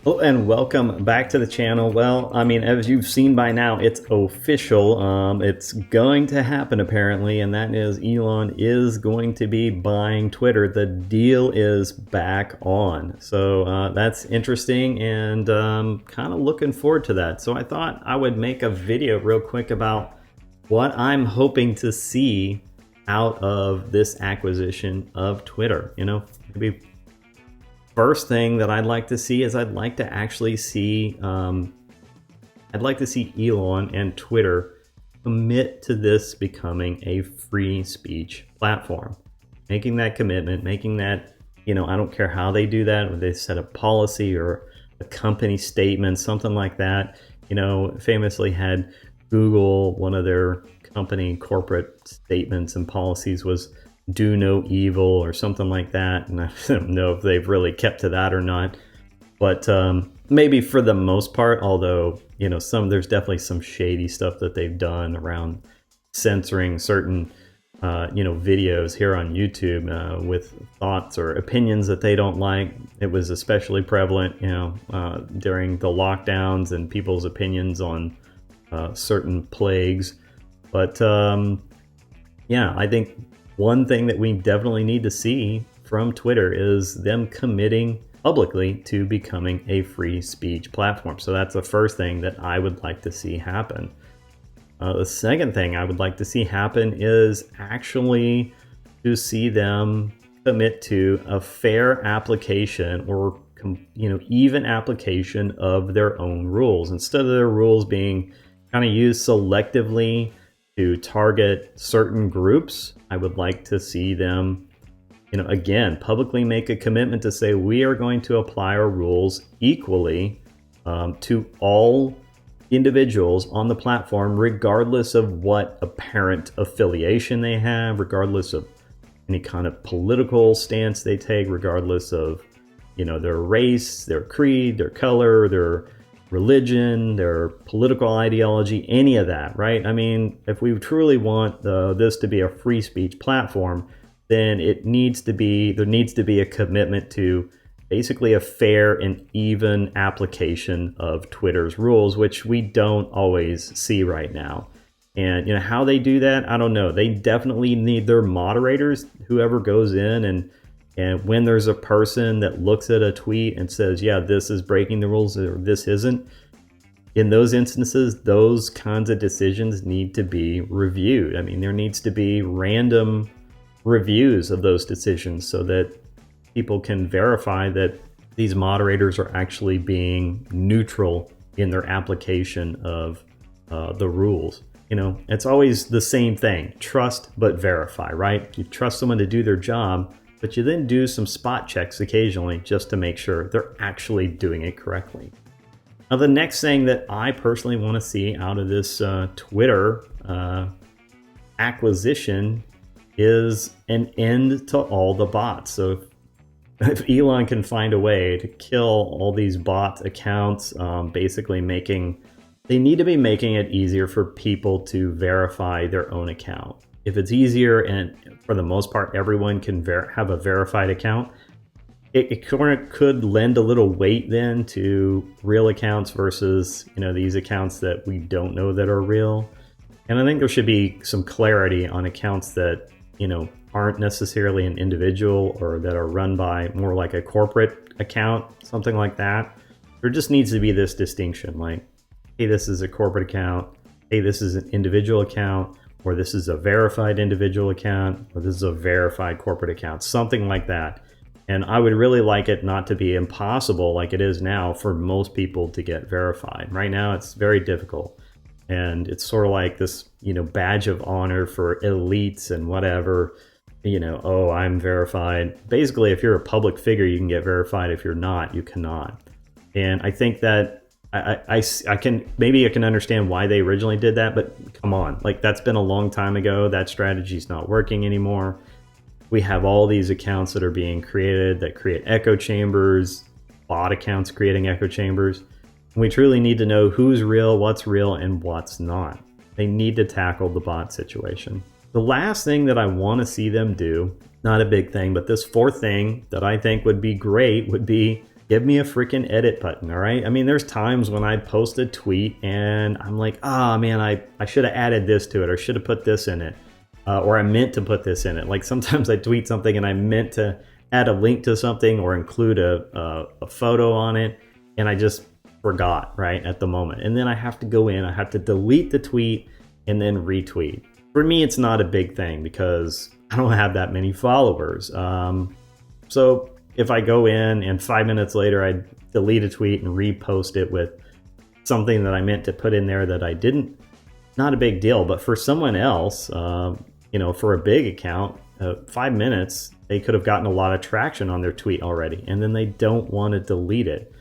Hello and welcome back to the channel. Well, I mean, as you've seen by now, it's official. It's going to happen apparently, and that is Elon is going to be buying Twitter. The deal is back on. So that's interesting and kind of looking forward to that. So I thought I would make a video real quick about what I'm hoping to see out of this acquisition of Twitter. Maybe first thing that I'd like to see is I'd like to actually see Elon and Twitter commit to this becoming a free speech platform, making that commitment, making that, I don't care how they do that, whether they set a policy or a company statement, something like that. Famously had Google, one of their company corporate statements and policies was do no evil or something like that, and I don't know if they've really kept to that or not, but maybe for the most part, although there's definitely some shady stuff that they've done around censoring certain videos here on YouTube with thoughts or opinions that they don't like. It was especially prevalent during the lockdowns and people's opinions on certain plagues. But yeah, I think one thing that we definitely need to see from Twitter is them committing publicly to becoming a free speech platform. So that's the first thing that I would like to see happen. The second thing I would like to see happen is actually to see them commit to a fair application or even application of their own rules, instead of their rules being kind of used selectively to target certain groups. I would like to see them, again, publicly make a commitment to say we are going to apply our rules equally to all individuals on the platform, regardless of what apparent affiliation they have, regardless of any kind of political stance they take, regardless of their race, their creed, their color, their religion, their political ideology, any of that, right? I mean, if we truly want this to be a free speech platform, then there needs to be a commitment to basically a fair and even application of Twitter's rules, which we don't always see right now. And how they do that, I don't know. They definitely need their moderators, whoever goes in and when there's a person that looks at a tweet and says, yeah, this is breaking the rules or this isn't, in those instances, those kinds of decisions need to be reviewed. I mean, there needs to be random reviews of those decisions so that people can verify that these moderators are actually being neutral in their application of the rules. It's always the same thing, trust but verify, right? You trust someone to do their job, but you then do some spot checks occasionally just to make sure they're actually doing it correctly. Now, the next thing that I personally want to see out of this Twitter acquisition is an end to all the bots. So if Elon can find a way to kill all these bot accounts, basically they need to be making it easier for people to verify their own account. If it's easier and for the most part everyone can have a verified account, it could lend a little weight then to real accounts versus these accounts that we don't know that are real. And I think there should be some clarity on accounts that aren't necessarily an individual or that are run by more like a corporate account, something like that. There just needs to be this distinction, like, hey, this is a corporate account, hey, this is an individual account, or this is a verified individual account, or this is a verified corporate account, something like that. And I would really like it not to be impossible like it is now for most people to get verified. Right now, it's very difficult. And it's sort of like this, badge of honor for elites and whatever, oh, I'm verified. Basically, if you're a public figure, you can get verified. If you're not, you cannot. And I think that I can understand why they originally did that, but come on, like that's been a long time ago. That strategy's not working anymore. We have all these accounts that are being created that create echo chambers, bot accounts creating echo chambers. And we truly need to know who's real, and what's not. They need to tackle the bot situation. The last thing that I want to see them do, not a big thing, but this fourth thing that I think would be great would be give me a freaking edit button, all right? I mean, there's times when I post a tweet and I'm like, oh man, I should have added this to it, or should have put this in it, or I meant to put this in it. Like sometimes I tweet something and I meant to add a link to something or include a photo on it, and I just forgot right at the moment. And then I have to go in, I have to delete the tweet and then retweet. For me, it's not a big thing because I don't have that many followers. So if I go in and 5 minutes later I delete a tweet and repost it with something that I meant to put in there that I didn't, not a big deal. But for someone else, for a big account, 5 minutes, they could have gotten a lot of traction on their tweet already, and then they don't want to delete it.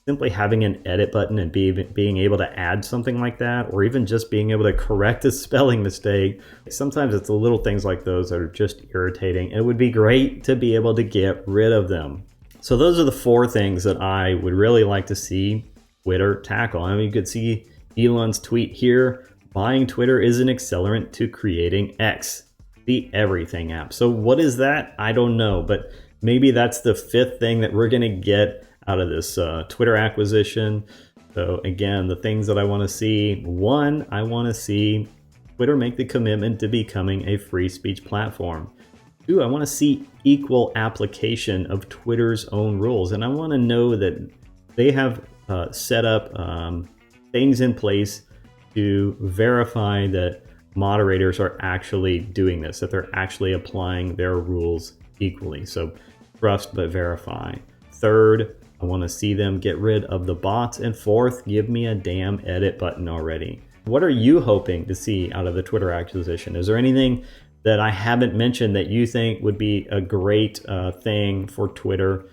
Simply having an edit button and being able to add something like that, or even just being able to correct a spelling mistake, sometimes it's the little things like those that are just irritating. It would be great to be able to get rid of them. So those are the 4 things that I would really like to see Twitter tackle. I mean, you could see Elon's tweet here: buying Twitter is an accelerant to creating X, the everything app. So what is that? I don't know, but maybe that's the 5th thing that we're going to get out of this Twitter acquisition. So again, the things that I want to see: 1, I want to see Twitter make the commitment to becoming a free speech platform. 2, I want to see equal application of Twitter's own rules. And I want to know that they have set up things in place to verify that moderators are actually doing this, that they're actually applying their rules equally. So trust but verify. 3rd, I want to see them get rid of the bots. And 4th, give me a damn edit button already. What are you hoping to see out of the Twitter acquisition? Is there anything that I haven't mentioned that you think would be a great thing for Twitter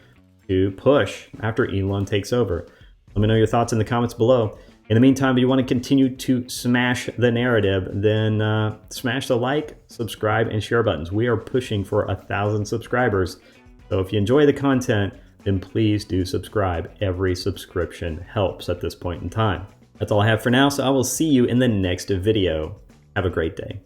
to push after Elon takes over? Let me know your thoughts in the comments below. In the meantime, if you want to continue to smash the narrative, then smash the like, subscribe, and share buttons. We are pushing for 1,000 subscribers. So if you enjoy the content, then please do subscribe. Every subscription helps at this point in time. That's all I have for now, so I will see you in the next video. Have a great day.